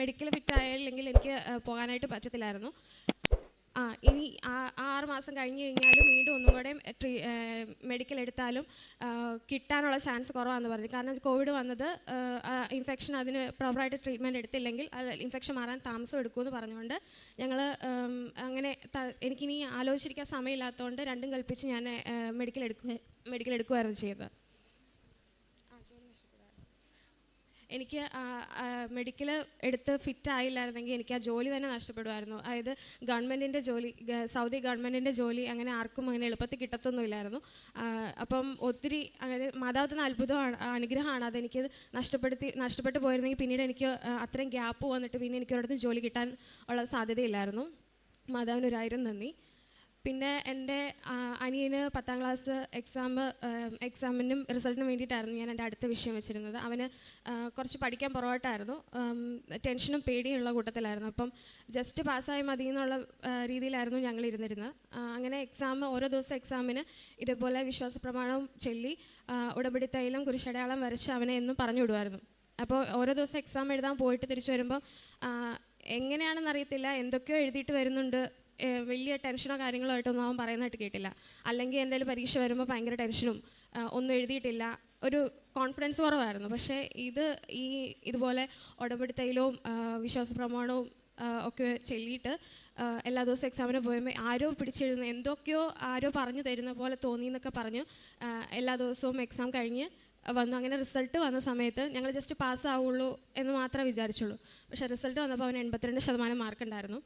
Medical ഫിറ്റായില്ലെങ്കിൽ എനിക്ക് പോകാനായിട്ട് പറ്റത്തില്ലായിരുന്നു. ഇനി 6 മാസം കഴിഞ്ഞ് കഴിഞ്ഞാലും വീണ്ടും ഒന്നും കൂടെ മെഡിക്കൽ എടുത്താലും കിട്ടാനുള്ള ചാൻസ് കുറവാണെന്ന് പറഞ്ഞു. കാരണം കോവിഡ് വന്നത് ഇൻഫെക്ഷൻ അതിന് പ്രോപ്പറായിട്ട് ട്രീറ്റ്മെൻറ്റ് എടുത്തില്ലെങ്കിൽ ഇൻഫെക്ഷൻ മാറാൻ താമസം എടുക്കുമെന്ന് പറഞ്ഞുകൊണ്ട് ഞങ്ങൾ അങ്ങനെ എനിക്കിനി ആലോചിച്ചിരിക്കാൻ സമയമില്ലാത്തതുകൊണ്ട് രണ്ടും കൽപ്പിച്ച് ഞാൻ മെഡിക്കൽ എടുക്കുമായിരുന്നു ചെയ്തത്. എനിക്ക് മെഡിക്കൽ എടുത്ത് ഫിറ്റ് ആയില്ലായിരുന്നെങ്കിൽ എനിക്ക് ആ ജോലി തന്നെ നഷ്ടപ്പെടുമായിരുന്നു. അതായത് ഗവൺമെൻറ്റിൻ്റെ ജോലി, സൗദി ഗവൺമെൻറ്റിൻ്റെ ജോലി അങ്ങനെ ആർക്കും അങ്ങനെ എളുപ്പത്തിൽ കിട്ടത്തൊന്നുമില്ലായിരുന്നു. അപ്പം ഒത്തിരി അങ്ങനെ മാതാവിൻ്റെ അത്ഭുതമാണ്, അനുഗ്രഹമാണ് അതെനിക്ക് നഷ്ടപ്പെട്ടു പോയിരുന്നെങ്കിൽ പിന്നീട് എനിക്ക് അത്രയും ഗ്യാപ്പ് വന്നിട്ട് പിന്നെ എനിക്ക് ഒരിടത്തും ജോലി കിട്ടാൻ ഉള്ള സാധ്യതയില്ലായിരുന്നു. മാതാവിന് 1000 നന്ദി. പിന്നെ എൻ്റെ അനിയന് 10ാം ക്ലാസ് എക്സാമിനും റിസൾട്ടിനും വേണ്ടിയിട്ടായിരുന്നു ഞാൻ എൻ്റെ അടുത്ത വിഷയം വെച്ചിരുന്നത്. അവന് കുറച്ച് പഠിക്കാൻ പുറകോട്ടായിരുന്നു, ടെൻഷനും പേടിയുള്ള കൂട്ടത്തിലായിരുന്നു. അപ്പം ജസ്റ്റ് പാസ്സായി മതി എന്നുള്ള രീതിയിലായിരുന്നു ഞങ്ങൾ ഇരുന്നിരുന്നത്. അങ്ങനെ ഓരോ ദിവസം എക്സാമിന് ഇതേപോലെ വിശ്വാസ പ്രമാണം ചൊല്ലി ഉടമ്പടി തൈലം കുരിശടയാളം വരച്ച് അവനെ എന്നും പറഞ്ഞു വിടുമായിരുന്നു. അപ്പോൾ ഓരോ ദിവസം എക്സാം എഴുതാൻ പോയിട്ട് തിരിച്ചു വരുമ്പം എങ്ങനെയാണെന്നറിയത്തില്ല, എന്തൊക്കെയോ എഴുതിയിട്ട് വരുന്നുണ്ട്, വലിയ ടെൻഷനോ കാര്യങ്ങളോ ആയിട്ടൊന്നും അവൻ പറയുന്നതായിട്ട് കേട്ടില്ല. അല്ലെങ്കിൽ എന്തെങ്കിലും പരീക്ഷ വരുമ്പോൾ ഭയങ്കര ടെൻഷനും, ഒന്നും എഴുതിയിട്ടില്ല, ഒരു കോൺഫിഡൻസ് കുറവായിരുന്നു. പക്ഷേ ഇതുപോലെ ഉടമ്പടി തൈലവും വിശ്വാസ പ്രമാണവും ഒക്കെ ചൊല്ലിയിട്ട് എല്ലാ ദിവസവും എക്സാമിന് പോയപ്പോൾ ആരോ പിടിച്ചെഴുതുന്ന എന്തൊക്കെയോ ആരോ പറഞ്ഞു തരുന്ന പോലെ തോന്നി എന്നൊക്കെ പറഞ്ഞു എല്ലാ ദിവസവും എക്സാം കഴിഞ്ഞ് വന്നു. അങ്ങനെ റിസൾട്ട് വന്ന സമയത്ത് ഞങ്ങൾ ജസ്റ്റ് പാസ്സാവുള്ളൂ എന്ന് മാത്രമേ വിചാരിച്ചുള്ളൂ. പക്ഷേ റിസൾട്ട് വന്നപ്പോൾ അവന് 82% മാർക്കുണ്ടായിരുന്നു.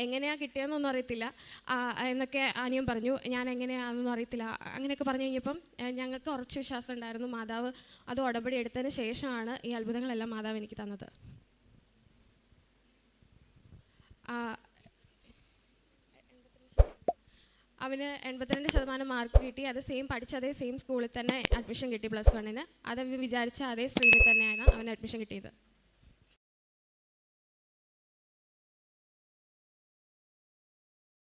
എങ്ങനെയാണ് കിട്ടിയതെന്നൊന്നും അറിയത്തില്ല എന്നൊക്കെ അനിയൻ പറഞ്ഞു. ഞാൻ എങ്ങനെയാണെന്നൊന്നും അറിയത്തില്ല. അങ്ങനെയൊക്കെ പറഞ്ഞു കഴിഞ്ഞപ്പം ഞങ്ങൾക്ക് ഉറച്ച വിശ്വാസം ഉണ്ടായിരുന്നു മാതാവ് അത് ഉടമ്പടി എടുത്തതിന് ശേഷമാണ് ഈ അത്ഭുതങ്ങളെല്ലാം മാതാവ് എനിക്ക് തന്നത്. അവന് 82% മാർക്ക് കിട്ടി. അത് പഠിച്ച അതേ സെയിം സ്കൂളിൽ തന്നെ അഡ്മിഷൻ കിട്ടി. +1-ന് അത് വിചാരിച്ച അതേ സ്ട്രീമിൽ തന്നെയാണ് അവന് അഡ്മിഷൻ കിട്ടിയത്.